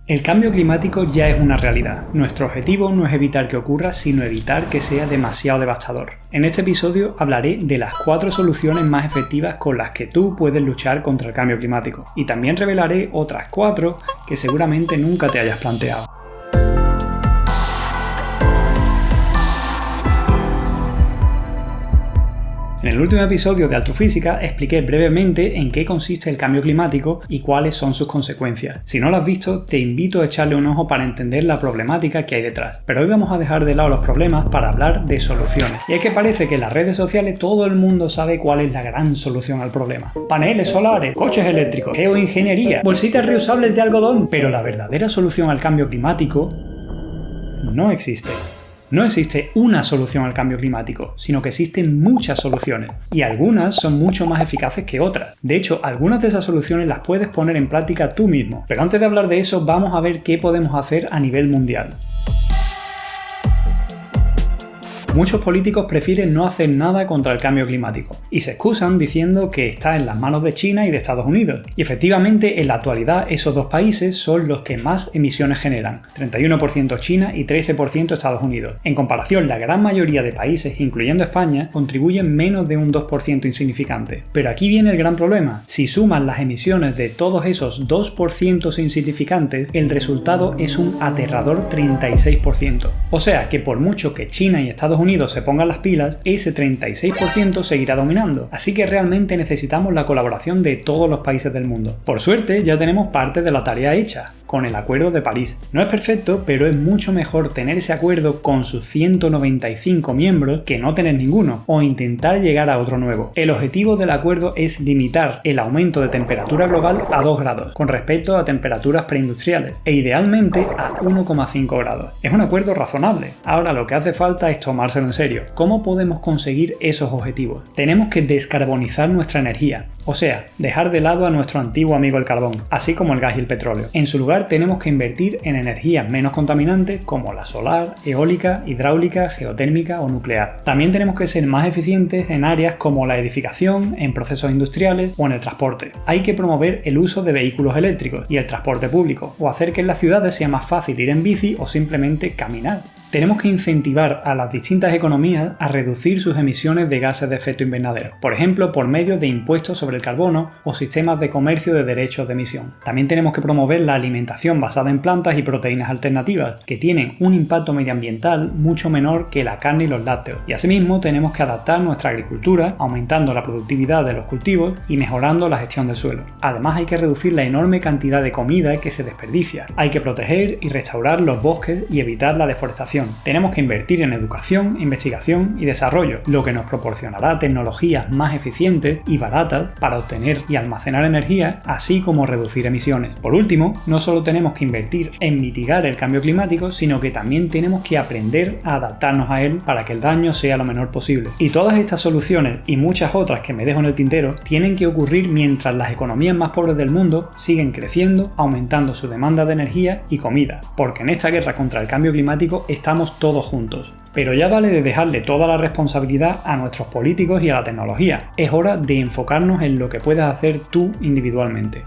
El cambio climático ya es una realidad. Nuestro objetivo no es evitar que ocurra, sino evitar que sea demasiado devastador. En este episodio hablaré de las 4 soluciones más efectivas con las que tú puedes luchar contra el cambio climático. Y también revelaré otras 4 que seguramente nunca te hayas planteado. En el último episodio de Astrofísica expliqué brevemente en qué consiste el cambio climático y cuáles son sus consecuencias. Si no lo has visto, te invito a echarle un ojo para entender la problemática que hay detrás. Pero hoy vamos a dejar de lado los problemas para hablar de soluciones. Y es que parece que en las redes sociales todo el mundo sabe cuál es la gran solución al problema. Paneles solares, coches eléctricos, geoingeniería, bolsitas reusables de algodón. Pero la verdadera solución al cambio climático no existe. No existe una solución al cambio climático, sino que existen muchas soluciones, y algunas son mucho más eficaces que otras. De hecho, algunas de esas soluciones las puedes poner en práctica tú mismo. Pero antes de hablar de eso, vamos a ver qué podemos hacer a nivel mundial. Muchos políticos prefieren no hacer nada contra el cambio climático y se excusan diciendo que está en las manos de China y de Estados Unidos. Y efectivamente, en la actualidad, esos dos países son los que más emisiones generan, 31% China y 13% Estados Unidos. En comparación, la gran mayoría de países, incluyendo España, contribuyen menos de un 2% insignificante. Pero aquí viene el gran problema. Si sumas las emisiones de todos esos 2% insignificantes, el resultado es un aterrador 36%. O sea que por mucho que China y Estados Unidos se pongan las pilas, ese 36% seguirá dominando. Así que realmente necesitamos la colaboración de todos los países del mundo. Por suerte, ya tenemos parte de la tarea hecha, con el Acuerdo de París. No es perfecto, pero es mucho mejor tener ese acuerdo con sus 195 miembros que no tener ninguno, o intentar llegar a otro nuevo. El objetivo del acuerdo es limitar el aumento de temperatura global a 2 grados, con respecto a temperaturas preindustriales, e idealmente a 1,5 grados. Es un acuerdo razonable. Ahora lo que hace falta es tomarse en serio. ¿Cómo podemos conseguir esos objetivos? Tenemos que descarbonizar nuestra energía, o sea, dejar de lado a nuestro antiguo amigo el carbón, así como el gas y el petróleo. En su lugar tenemos que invertir en energías menos contaminantes como la solar, eólica, hidráulica, geotérmica o nuclear. También tenemos que ser más eficientes en áreas como la edificación, en procesos industriales o en el transporte. Hay que promover el uso de vehículos eléctricos y el transporte público, o hacer que en las ciudades sea más fácil ir en bici o simplemente caminar. Tenemos que incentivar a las distintas economías a reducir sus emisiones de gases de efecto invernadero, por ejemplo por medio de impuestos sobre el carbono o sistemas de comercio de derechos de emisión. También tenemos que promover la alimentación basada en plantas y proteínas alternativas, que tienen un impacto medioambiental mucho menor que la carne y los lácteos. Y asimismo tenemos que adaptar nuestra agricultura, aumentando la productividad de los cultivos y mejorando la gestión del suelo. Además hay que reducir la enorme cantidad de comida que se desperdicia. Hay que proteger y restaurar los bosques y evitar la deforestación. Tenemos que invertir en educación, investigación y desarrollo, lo que nos proporcionará tecnologías más eficientes y baratas para obtener y almacenar energía, así como reducir emisiones. Por último, no solo tenemos que invertir en mitigar el cambio climático, sino que también tenemos que aprender a adaptarnos a él para que el daño sea lo menor posible. Y todas estas soluciones y muchas otras que me dejo en el tintero tienen que ocurrir mientras las economías más pobres del mundo siguen creciendo, aumentando su demanda de energía y comida, porque en esta guerra contra el cambio climático estamos todos juntos. Pero ya vale de dejarle toda la responsabilidad a nuestros políticos y a la tecnología. Es hora de enfocarnos en lo que puedes hacer tú individualmente.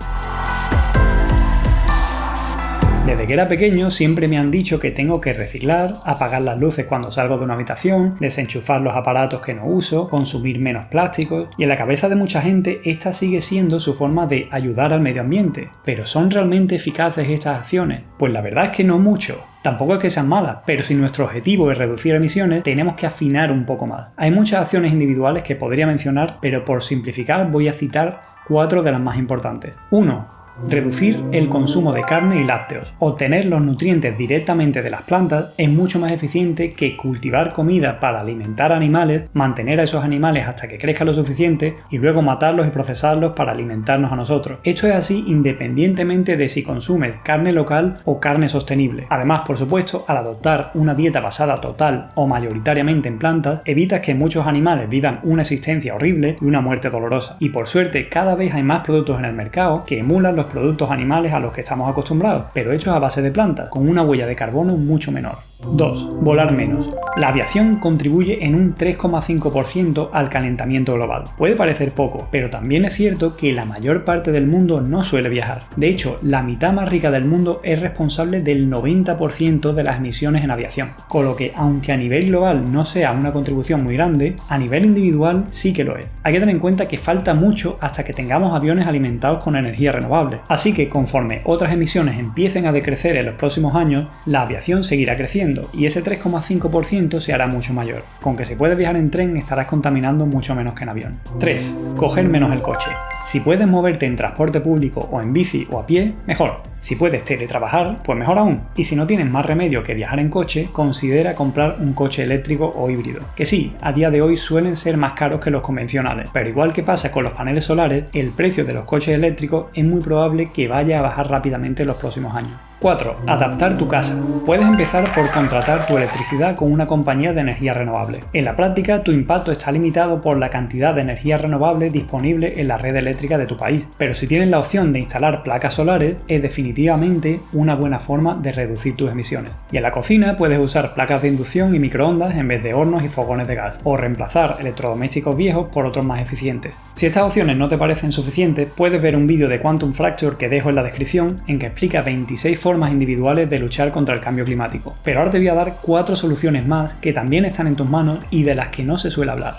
Desde que era pequeño siempre me han dicho que tengo que reciclar, apagar las luces cuando salgo de una habitación, desenchufar los aparatos que no uso, consumir menos plásticos, y en la cabeza de mucha gente esta sigue siendo su forma de ayudar al medio ambiente. ¿Pero son realmente eficaces estas acciones? Pues la verdad es que no mucho. Tampoco es que sean malas, pero si nuestro objetivo es reducir emisiones, tenemos que afinar un poco más. Hay muchas acciones individuales que podría mencionar, pero por simplificar voy a citar 4 de las más importantes. 1. Reducir el consumo de carne y lácteos. Obtener los nutrientes directamente de las plantas es mucho más eficiente que cultivar comida para alimentar animales, mantener a esos animales hasta que crezcan lo suficiente y luego matarlos y procesarlos para alimentarnos a nosotros. Esto es así independientemente de si consumes carne local o carne sostenible. Además, por supuesto, al adoptar una dieta basada total o mayoritariamente en plantas, evitas que muchos animales vivan una existencia horrible y una muerte dolorosa. Y por suerte, cada vez hay más productos en el mercado que emulan los los productos animales a los que estamos acostumbrados, pero hechos a base de plantas, con una huella de carbono mucho menor. 2. Volar menos. La aviación contribuye en un 3,5% al calentamiento global. Puede parecer poco, pero también es cierto que la mayor parte del mundo no suele viajar. De hecho, la mitad más rica del mundo es responsable del 90% de las emisiones en aviación, con lo que aunque a nivel global no sea una contribución muy grande, a nivel individual sí que lo es. Hay que tener en cuenta que falta mucho hasta que tengamos aviones alimentados con energía renovable, así que conforme otras emisiones empiecen a decrecer en los próximos años, la aviación seguirá creciendo y ese 3,5% se hará mucho mayor. Con que si puedes viajar en tren estarás contaminando mucho menos que en avión. 3. Coger menos el coche. Si puedes moverte en transporte público o en bici o a pie, mejor. Si puedes teletrabajar, pues mejor aún. Y si no tienes más remedio que viajar en coche, considera comprar un coche eléctrico o híbrido. Que sí, a día de hoy suelen ser más caros que los convencionales, pero igual que pasa con los paneles solares, el precio de los coches eléctricos es muy probable que vaya a bajar rápidamente en los próximos años. 4. Adaptar tu casa. Puedes empezar por contratar tu electricidad con una compañía de energía renovable. En la práctica, tu impacto está limitado por la cantidad de energía renovable disponible en la red eléctrica de tu país, pero si tienes la opción de instalar placas solares, es definitivamente una buena forma de reducir tus emisiones. Y en la cocina puedes usar placas de inducción y microondas en vez de hornos y fogones de gas, o reemplazar electrodomésticos viejos por otros más eficientes. Si estas opciones no te parecen suficientes, puedes ver un vídeo de Quantum Fracture que dejo en la descripción en que explica 26 formas individuales de luchar contra el cambio climático. Pero ahora te voy a dar 4 soluciones más que también están en tus manos y de las que no se suele hablar.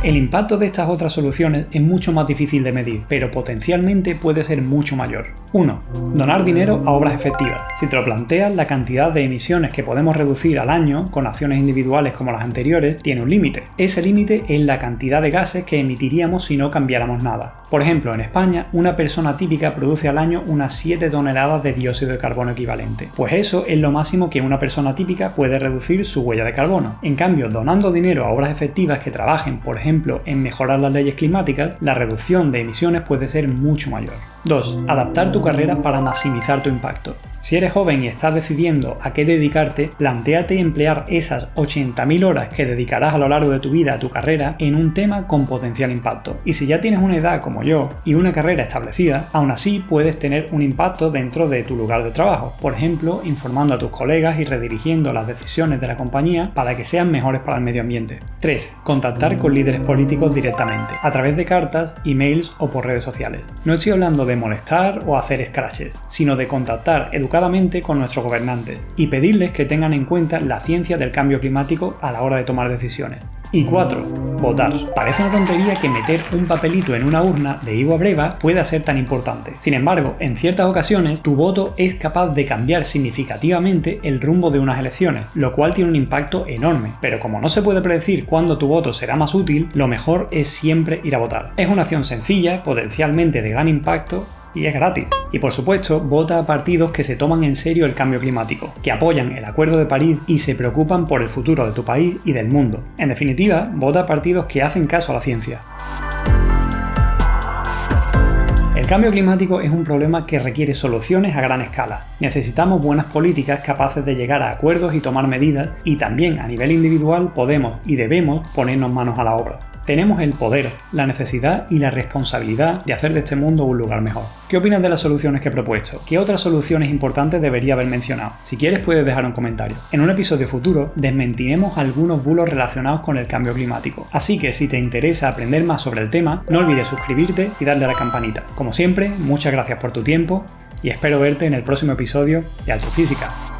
El impacto de estas otras soluciones es mucho más difícil de medir, pero potencialmente puede ser mucho mayor. 1. Donar dinero a obras efectivas. Si te lo planteas, la cantidad de emisiones que podemos reducir al año con acciones individuales como las anteriores tiene un límite. Ese límite es la cantidad de gases que emitiríamos si no cambiáramos nada. Por ejemplo, en España, una persona típica produce al año unas 7 toneladas de dióxido de carbono equivalente. Pues eso es lo máximo que una persona típica puede reducir su huella de carbono. En cambio, donando dinero a obras efectivas que trabajen, por ejemplo, en mejorar las leyes climáticas, la reducción de emisiones puede ser mucho mayor. 2. Adaptar tu carrera para maximizar tu impacto. Si eres joven y estás decidiendo a qué dedicarte, plantéate emplear esas 80.000 horas que dedicarás a lo largo de tu vida a tu carrera en un tema con potencial impacto. Y si ya tienes una edad como yo y una carrera establecida, aún así puedes tener un impacto dentro de tu lugar de trabajo. Por ejemplo, informando a tus colegas y redirigiendo las decisiones de la compañía para que sean mejores para el medio ambiente. 3. Contactar con líderes políticos directamente, a través de cartas, emails o por redes sociales. No estoy hablando de molestar o hacer scratches, sino de contactar educadamente con nuestros gobernantes y pedirles que tengan en cuenta la ciencia del cambio climático a la hora de tomar decisiones. Y 4. Votar. Parece una tontería que meter un papelito en una urna de Ivo Breva pueda ser tan importante. Sin embargo, en ciertas ocasiones, tu voto es capaz de cambiar significativamente el rumbo de unas elecciones, lo cual tiene un impacto enorme. Pero como no se puede predecir cuándo tu voto será más útil, lo mejor es siempre ir a votar. Es una acción sencilla, potencialmente de gran impacto, y es gratis. Y por supuesto, vota a partidos que se toman en serio el cambio climático, que apoyan el Acuerdo de París y se preocupan por el futuro de tu país y del mundo. En definitiva, vota a partidos que hacen caso a la ciencia. El cambio climático es un problema que requiere soluciones a gran escala. Necesitamos buenas políticas capaces de llegar a acuerdos y tomar medidas, y también a nivel individual podemos y debemos ponernos manos a la obra. Tenemos el poder, la necesidad y la responsabilidad de hacer de este mundo un lugar mejor. ¿Qué opinas de las soluciones que he propuesto? ¿Qué otras soluciones importantes debería haber mencionado? Si quieres puedes dejar un comentario. En un episodio futuro desmentiremos algunos bulos relacionados con el cambio climático. Así que si te interesa aprender más sobre el tema, no olvides suscribirte y darle a la campanita. Como siempre, muchas gracias por tu tiempo y espero verte en el próximo episodio de Astrofísica.